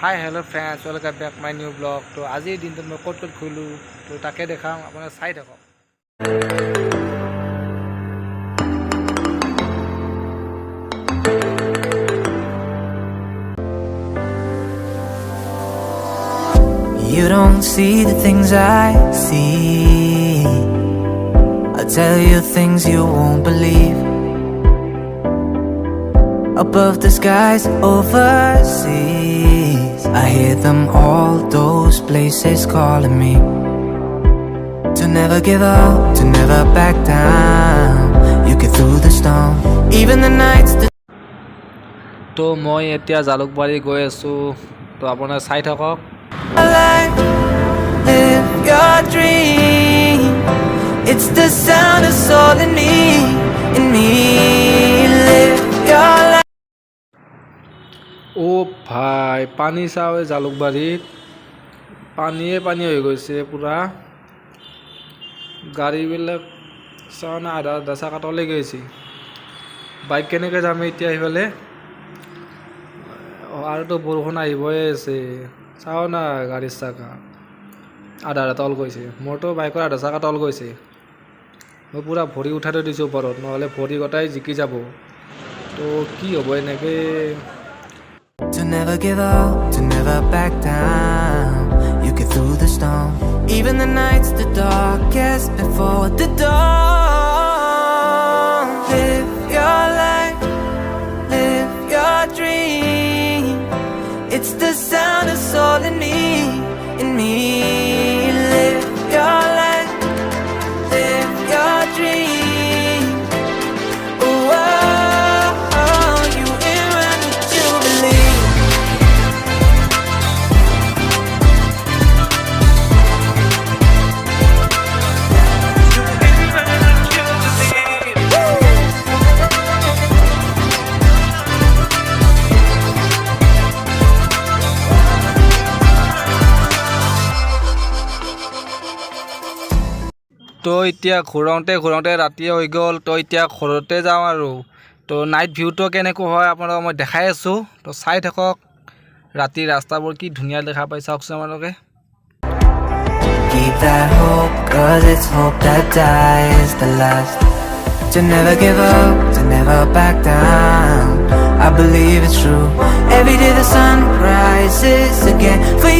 Hi, hello friends, welcome back my new vlog. तो आज ही दिन तो मैं कोट खोलूँ तो ताके देखा अपना साइड देखो. You don't see the things I see. I'll tell you things you won't believe. Above the skies overseas, I hear them all, those places calling me. To never give up, to never back down. You get through the storm, even the nights that तो मैं এতিয়া জালুকবাৰী গৈ আছোঁ তো আপোনাৰ চাই থাকক. alive. Live your dream. It's the sound of soul in me, in me. Live your life. ও ভাই পানী চাওঁ জালুকবাৰীত পানীয়ে পানী হৈ গৈছে পুৰা গাড়ীবিলাক চাওঁ না আধা দচা কাটলৈ গৈছে বাইক কেনেকৈ যাম এতিয়া সেইফালে আৰুতো বৰষুণ আহিবই আছে চাওঁ না গাড়ীৰ চাকা আধা তল গৈছে মোৰতো বাইকৰ আধা চাকা তল গৈছে মই পুৰা ভৰি উঠাই থৈ দিছোঁ ওপৰত নহ'লে ভৰি গোটাই জিকি যাব তো কি হ'ব এনেকৈ To never give up, to never back down. You get through the storm, even the nights the darkest before the dawn. Live your life, live your dream. It's the sound of soul in me, in me. Live your life, live your dream. Oh, you in what you believe. তো এতিয়া ঘূৰাওঁতে ৰাতি হৈ গ'ল তো এতিয়া ঘৰতে যাওঁ আৰু তো নাইট ভিউটো কেনেকুৱা হয় আপোনালোকক মই দেখাই আছোঁ তো চাই থাকক ৰাতি ৰাস্তাবোৰ কি ধুনীয়া দেখা পাই চাওকচোন আপোনালোকে Keep that hope, cause it's hope that dies the last. To never give up, to never back down. I believe it's true. Every day the sun rises again for